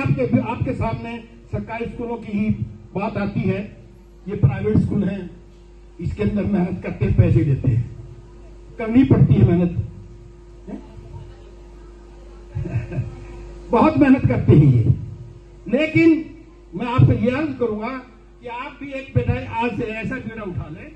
आपके सामने सरकारी स्कूलों की ही बात आती है। ये प्राइवेट स्कूल है, इसके अंदर मेहनत करते हैं, पैसे देते हैं, करनी पड़ती है मेहनत बहुत मेहनत करते हैं ये। लेकिन मैं आपसे यह अर्ज करूंगा कि आप भी एक बेटा आज से ऐसा बेड़ा उठा लें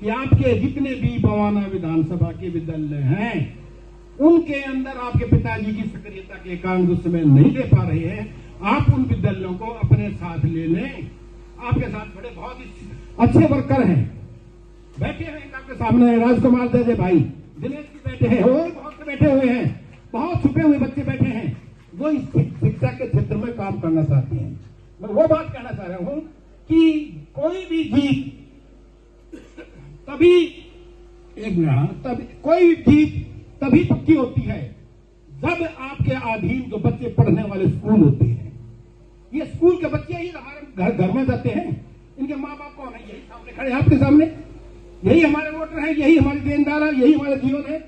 कि आपके जितने भी बवाना विधानसभा के विद्यालय हैं उनके अंदर आपके पिताजी की सक्रियता के कारण उस समय नहीं दे पा रहे हैं, आप उन विद्यालयों को अपने साथ ले लें। आपके साथ बड़े बहुत ही अच्छे वर्कर हैं, बैठे हैं आपके सामने, राजकुमार दे भाई, दिनेश जी बैठे हैं, और बहुत से बैठे हुए हैं, बहुत छुपे हुए बच्चे बैठे हैं, वो इस शिक्षा के क्षेत्र में काम करना चाहते हैं। मैं वो बात कहना चाह रहा हूं कि कोई भी जीत तभी पक्की होती है जब आपके अधीन जो बच्चे पढ़ने वाले स्कूल होते हैं। ये स्कूल के बच्चे ही हमारे घर में जाते हैं, इनके माँ बाप कौन है? यही सामने खड़े आपके सामने, यही हमारे वोटर हैं, यही हमारे देनदार है, यही हमारा जीवन है।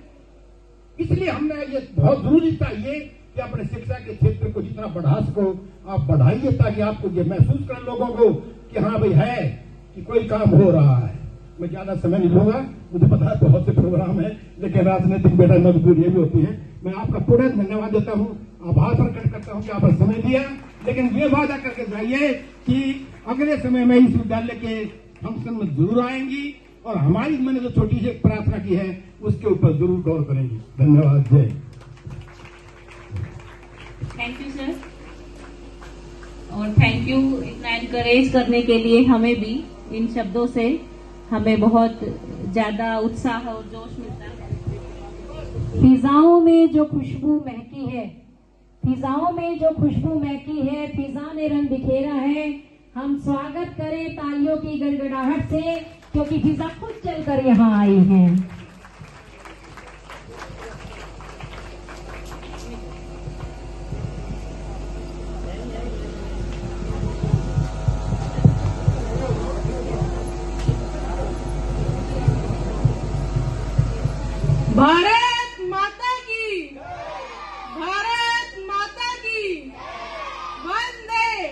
इसलिए हमने ये बहुत जरूरी चाहिए कि अपने शिक्षा के क्षेत्र को जितना बढ़ा सको आप बढ़ाइए, ताकि आपको ये महसूस करें लोगों को कि हाँ भाई है कि कोई काम हो रहा है। मैं ज्यादा समय नहीं लूंगा, मुझे पता है बहुत से प्रोग्राम है, लेकिन राजनीतिक बेटा मजबूरी भी होती है। मैं आपका पूरा धन्यवाद देता हूँ, आभार प्रकट करता हूँ कि आपने समय दिया, लेकिन ये वादा करके जाइए कि अगले समय में इस विद्यालय के फंक्शन में जरूर आएंगी और हमारी मैंने जो छोटी सी प्रार्थना की है उसके ऊपर जरूर गौर करेंगी। धन्यवाद। जय। थैंक यू सर, और थैंक यू इतना एनकरेज करने के लिए। हमें भी इन शब्दों से हमें बहुत ज्यादा उत्साह और जोश मिलता है। फिजाओं में जो खुशबू महकी है, फिजाओं में जो खुशबू महकी है, फिजा ने रंग बिखेरा है। हम स्वागत करें तालियों की गड़गड़ाहट से, क्योंकि फिजा खुद चलकर यहाँ आई हैं। भारत माता की, भारत माता की, वंदे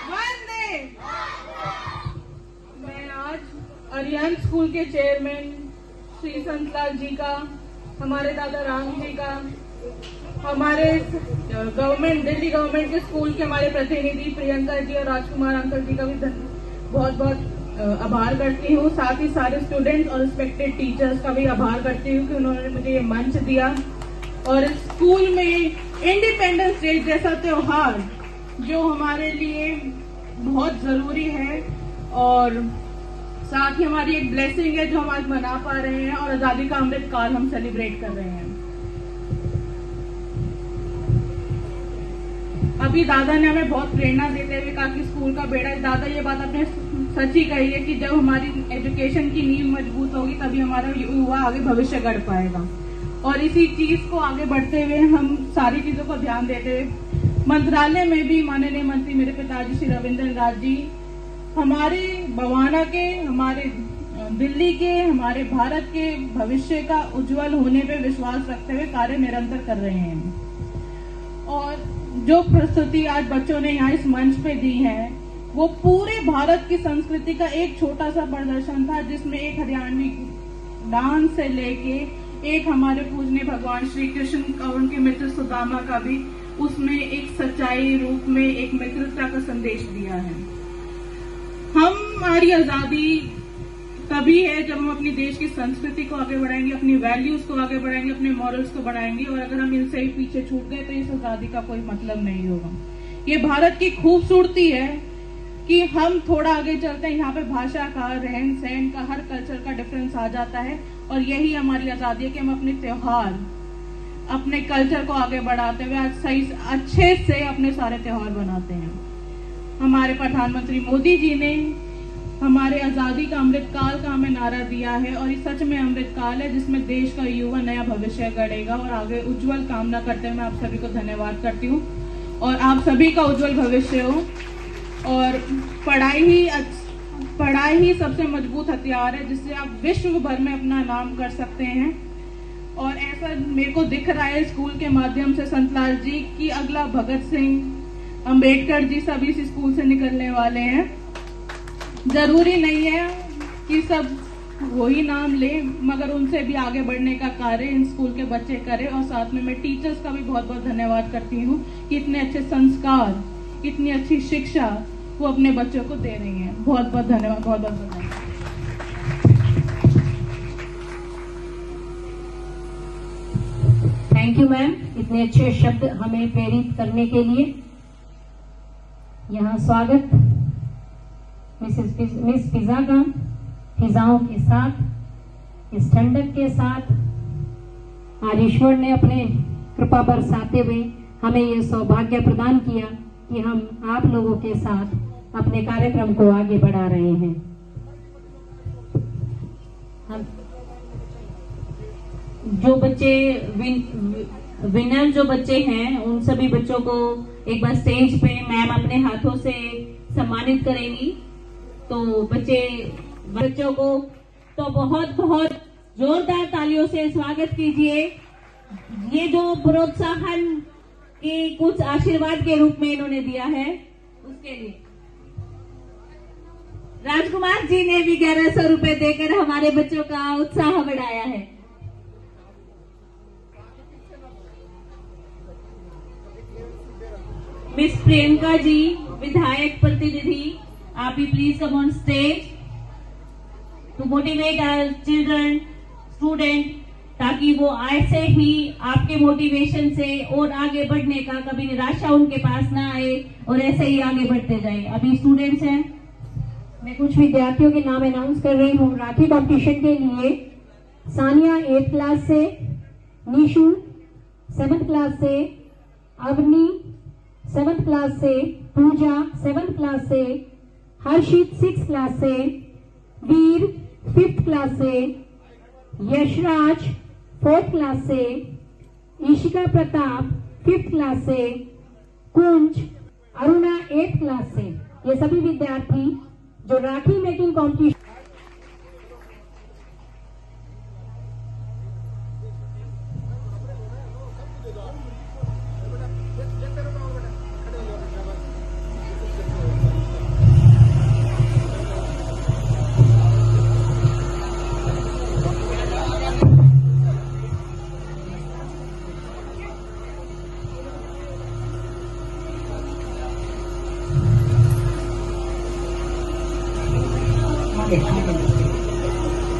वंदे। मैं आज अरिहंत स्कूल के चेयरमैन श्री संतलाल जी का, हमारे दादा राम जी का, हमारे गवर्नमेंट दिल्ली गवर्नमेंट के स्कूल के हमारे प्रतिनिधि प्रियंका जी और राजकुमार अंकल जी का भी बहुत बहुत आभार करती हूँ। साथ ही सारे स्टूडेंट्स और रिस्पेक्टेड टीचर्स का भी आभार करती हूँ कि उन्होंने मुझे ये मंच दिया। और स्कूल में इंडिपेंडेंस डे जैसा त्योहार जो हमारे लिए बहुत जरूरी है, और साथ ही हमारी एक ब्लेसिंग है जो हम आज मना पा रहे हैं, और आजादी का अमृत काल हम सेलिब्रेट कर रहे हैं। अभी दादा ने हमें बहुत प्रेरणा देते हुए कहा कि स्कूल का बेड़ा, दादा ये बात आपने सच ही कही है कि जब हमारी एजुकेशन की नींव मजबूत होगी तभी हमारा युवा आगे भविष्य गढ़ पाएगा। और इसी चीज को आगे बढ़ते हुए हम सारी चीजों को ध्यान देते हुए मंत्रालय में भी माननीय मंत्री मेरे पिताजी श्री रविंद्र राज जी हमारे बवाना के, हमारे दिल्ली के, हमारे भारत के भविष्य का उज्जवल होने पे विश्वास रखते हुए कार्य निरंतर कर रहे हैं। और जो प्रस्तुति आज बच्चों ने यहाँ इस मंच पे दी है वो पूरे भारत की संस्कृति का एक छोटा सा प्रदर्शन था, जिसमें एक हरियाणवी डांस से लेके एक हमारे पूजनीय भगवान श्री कृष्ण और उनके मित्र सुदामा का भी उसमें एक सच्चाई रूप में एक मित्रता का संदेश दिया है। हमारी आजादी तभी है जब हम अपनी देश की संस्कृति को आगे बढ़ाएंगे, अपनी वैल्यूज को आगे बढ़ाएंगे, अपने मॉरल्स को बढ़ाएंगे, और अगर हम इनसे ही पीछे छूट गए तो इस आजादी का कोई मतलब नहीं होगा। ये भारत की खूबसूरती है कि हम थोड़ा आगे चलते हैं, यहाँ पे भाषा का, रहन सहन का, हर कल्चर का डिफरेंस आ जाता है, और यही हमारी आजादी है कि हम अपने त्योहार, अपने कल्चर को आगे बढ़ाते हुए आज सही अच्छे से अपने सारे त्योहार बनाते हैं। हमारे प्रधानमंत्री मोदी जी ने हमारे आजादी का अमृत काल का हमें नारा दिया है, और ये सच में अमृत काल है जिसमें देश का युवा नया भविष्य गढ़ेगा, और आगे उज्जवल कामना करते हुए मैं आप सभी को धन्यवाद करती हूँ, और आप सभी का उज्जवल भविष्य हो। और पढ़ाई ही सबसे मजबूत हथियार है जिससे आप विश्व भर में अपना नाम कर सकते हैं। और ऐसा मेरे को दिख रहा है स्कूल के माध्यम से संतलाल जी की अगला भगत सिंह, अंबेडकर जी सभी इस स्कूल से निकलने वाले हैं। जरूरी नहीं है कि सब वही नाम ले, मगर उनसे भी आगे बढ़ने का कार्य इन स्कूल के बच्चे करें। और साथ में मैं टीचर्स का भी बहुत बहुत धन्यवाद करती हूँ कि इतने अच्छे संस्कार, इतनी अच्छी शिक्षा वो अपने बच्चों को दे रही हैं। बहुत बहुत धन्यवाद, बहुत बहुत धन्यवाद। थैंक यू मैम, इतने अच्छे शब्द हमें प्रेरित करने के लिए। यहाँ स्वागत मिस फिजा का फिजाओं के साथ, इस ठंडक के साथ आज ईश्वर ने अपने कृपा बरसाते हुए हमें ये सौभाग्य प्रदान किया कि हम आप लोगों के साथ अपने कार्यक्रम को आगे बढ़ा रहे हैं। हम जो बच्चे विनर जो बच्चे हैं, उन सभी बच्चों को एक बार स्टेज पे मैम अपने हाथों से सम्मानित करेंगी। तो बच्चों को तो बहुत बहुत जोरदार तालियों से स्वागत कीजिए। ये जो प्रोत्साहन के कुछ आशीर्वाद के रूप में इन्होंने दिया है, उसके लिए राजकुमार जी ने भी 1100 रुपए देकर हमारे बच्चों का उत्साह बढ़ाया है। मिस प्रियंका जी, विधायक प्रतिनिधि, आप भी please come on stage to motivate our children, student, ताकि वो ऐसे ही आपके मोटिवेशन से और आगे बढ़ने का कभी निराशा उनके पास ना आए और ऐसे ही आगे बढ़ते जाए। अभी स्टूडेंट्स हैं, मैं कुछ विद्यार्थियों के नाम अनाउंस कर रही हूँ राखी कंपटीशन के लिए। सानिया 8th क्लास से, निशु 7th क्लास से, अवनी 7th क्लास से, पूजा 7th क्लास से, हर्षित 6th क्लास से, वीर 5th क्लास से, यशराज 4th क्लास से, ईशिका प्रताप 5th क्लास से, कुंज अरुणा 8th क्लास से। ये सभी विद्यार्थी जो राखी मेकिंग कॉम्पिटिशन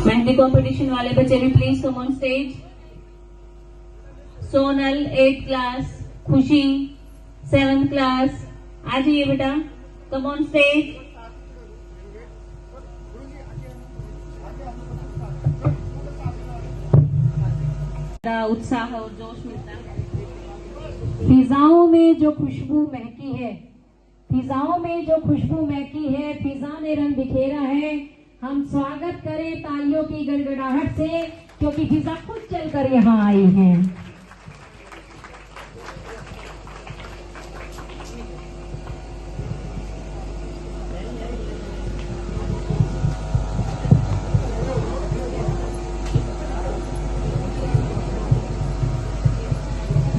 मेहंदी कंपटीशन वाले बच्चे भी please come on stage. Sonal 8th class, खुशी 7th क्लास, आ जाइए बेटा, कम ऑन स्टेज। उत्साह और जोश मिलता है। फिजाओं में जो खुशबू महकी है, फिजाओं में जो खुशबू महकी है, फिजा ने रंग बिखेरा है। हम स्वागत करें तालियों की गड़गड़ाहट से, क्योंकि फिजा खुद चलकर यहाँ आई हैं।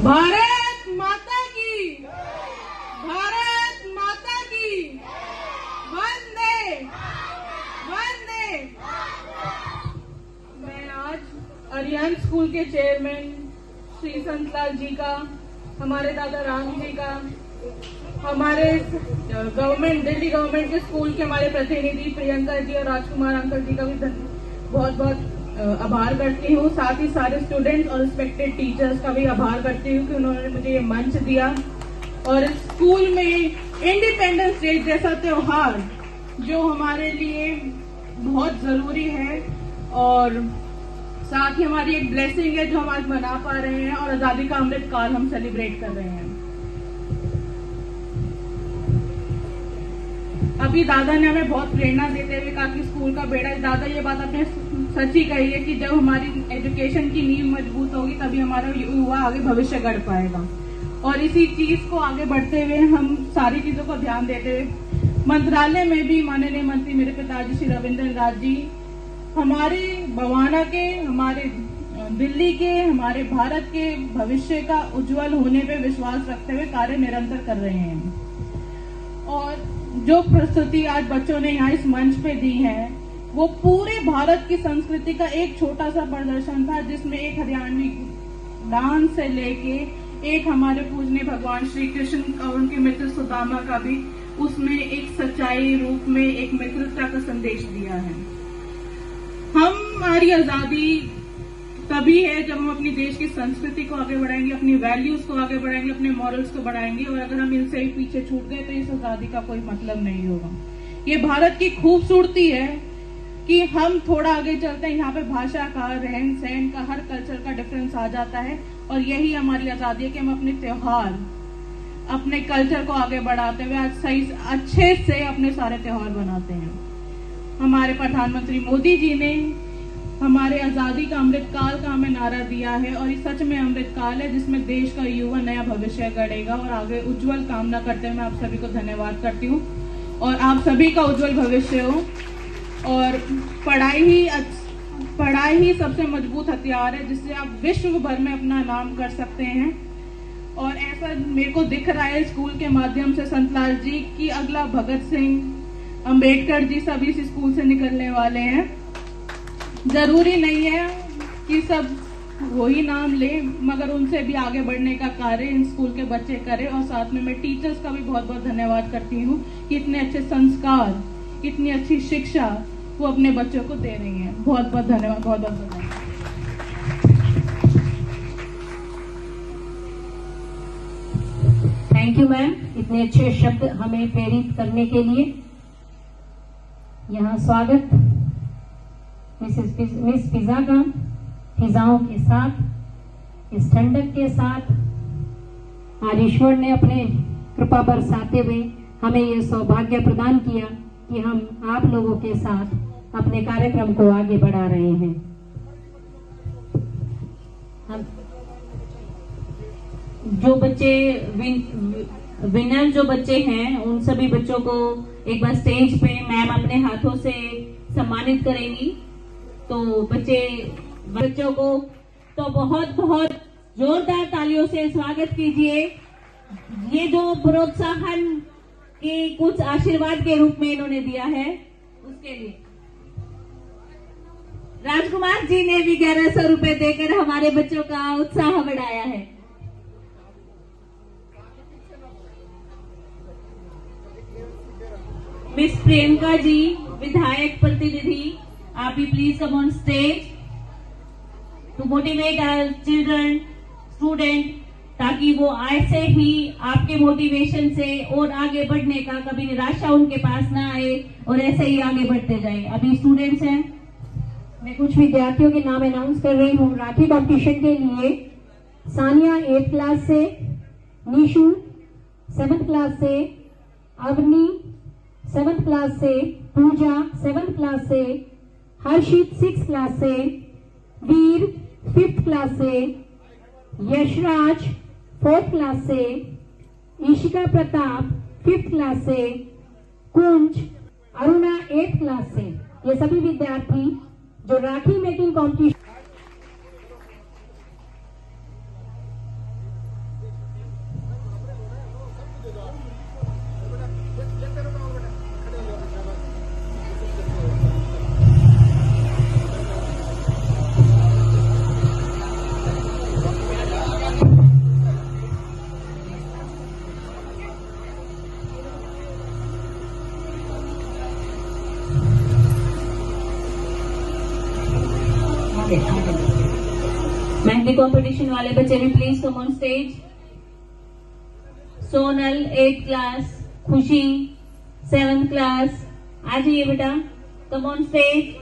भारत माता की, भारत माता की, वंदे वंदे। मैं आज अरिहंत स्कूल के चेयरमैन श्री संतलाल जी का, हमारे दादा राम जी का, हमारे गवर्नमेंट, दिल्ली गवर्नमेंट के स्कूल के हमारे प्रतिनिधि प्रियंका जी और राजकुमार अंकल जी का भी बहुत बहुत आभार करती हूँ। साथ ही सारे स्टूडेंट्स और रिस्पेक्टेड टीचर्स का भी आभार करती हूँ कि उन्होंने मुझे ये मंच दिया। और स्कूल में इंडिपेंडेंस डे जैसा त्योहार जो हमारे लिए बहुत जरूरी है, और साथ ही हमारी एक ब्लेसिंग है जो हम आज मना पा रहे हैं, और आजादी का अमृत काल हम सेलिब्रेट कर रहे हैं। अभी दादा ने हमें बहुत प्रेरणा देते हुए कहा कि स्कूल का बेड़ा, दादा ये बात आपने सच ही कही है कि जब हमारी एजुकेशन की नींव मजबूत होगी तभी हमारा युवा आगे भविष्य गढ़ पाएगा। और इसी चीज को आगे बढ़ते हुए हम सारी चीजों को ध्यान देते हुए मंत्रालय में भी माननीय मंत्री मेरे पिताजी श्री रविंद्र राज जी हमारे बवाना के, हमारे दिल्ली के, हमारे भारत के भविष्य का उज्जवल होने पे विश्वास रखते हुए कार्य निरंतर कर रहे हैं। और जो प्रस्तुति आज बच्चों ने यहाँ इस मंच पे दी है वो पूरे भारत की संस्कृति का एक छोटा सा प्रदर्शन था, जिसमें एक हरियाणवी डांस से लेके एक हमारे पूजनीय भगवान श्री कृष्ण और उनके मित्र सुदामा का भी उसमें एक सच्चाई रूप में एक मित्रता का संदेश दिया है। हमारी आजादी तभी है जब हम अपनी देश की संस्कृति को आगे बढ़ाएंगे, अपनी वैल्यूज को आगे बढ़ाएंगे, अपने मॉरल्स को बढ़ाएंगे, और अगर हम इनसे ही पीछे छूट गए तो इस आजादी का कोई मतलब नहीं होगा। ये भारत की खूबसूरती है कि हम थोड़ा आगे चलते हैं, यहाँ पे भाषा का, रहन सहन का, हर कल्चर का डिफरेंस आ जाता है, और यही हमारी आजादी है कि हम अपने त्योहार, अपने कल्चर को आगे बढ़ाते हुए आज सही अच्छे से अपने सारे त्योहार बनाते हैं। हमारे प्रधानमंत्री मोदी जी ने हमारे आजादी का अमृतकाल का हमें नारा दिया है, और ये सच में अमृतकाल है जिसमें देश का युवा नया भविष्य गढ़ेगा, और आगे उज्जवल कामना करते हुए मैं आप सभी को धन्यवाद करती हूँ, और आप सभी का उज्जवल भविष्य हो। और पढ़ाई ही सबसे मजबूत हथियार है जिससे आप विश्व भर में अपना नाम कर सकते हैं, और ऐसा मेरे को दिख रहा है स्कूल के माध्यम से संतलाल जी की अगला भगत सिंह, अंबेडकर जी सभी इस स्कूल से निकलने वाले हैं। जरूरी नहीं है कि सब वही नाम ले, मगर उनसे भी आगे बढ़ने का कार्य इन स्कूल के बच्चे करें, और साथ में मैं टीचर्स का भी बहुत बहुत धन्यवाद करती हूँ कि इतने अच्छे संस्कार, इतनी अच्छी शिक्षा वो अपने बच्चों को दे रही हैं। बहुत बहुत धन्यवाद, बहुत बहुत धन्यवाद। थैंक यू मैम, इतने अच्छे शब्द हमें प्रेरित करने के लिए। यहाँ स्वागत मिस फिजा का, फिजाओं के साथ, इस ठंडक के साथ आज ईश्वर ने अपने कृपा बरसाते हुए हमें ये सौभाग्य प्रदान किया कि हम आप लोगों के साथ अपने कार्यक्रम को आगे बढ़ा रहे हैं। हम जो बच्चे विनर जो बच्चे हैं उन सभी बच्चों को एक बार स्टेज पे मैम अपने हाथों से सम्मानित करेंगी। तो बच्चों को तो बहुत बहुत जोरदार तालियों से स्वागत कीजिए। ये जो प्रोत्साहन के कुछ आशीर्वाद के रूप में इन्होंने दिया है उसके लिए राजकुमार जी ने भी 1100 रुपए देकर हमारे बच्चों का उत्साह बढ़ाया है। मिस प्रियंका जी, विधायक प्रतिनिधि, आप भी please come on stage to motivate our children, student, ताकि वो ऐसे ही आपके मोटिवेशन से और आगे बढ़ने का कभी निराशा उनके पास ना आए और ऐसे ही आगे बढ़ते जाए। अभी स्टूडेंट्स हैं, मैं कुछ विद्यार्थियों के नाम अनाउंस कर रही हूँ राखी कंपटीशन के लिए। सानिया 8th क्लास से, निशु 7th क्लास से, अवनी 7th क्लास से, पूजा 7th क्लास से, हर्षित 6th क्लास से, वीर 5th क्लास से, यशराज 4th क्लास से, ईशिका प्रताप 5th क्लास से, कुंज अरुणा 8th क्लास से। ये सभी विद्यार्थी जो राखी मेकिंग कॉम्पिटिशन मेहंदी कंपटीशन वाले बच्चे भी please come on stage. Sonal 8th class, खुशी 7th क्लास, आ जाइए बेटा, कम ऑन स्टेज।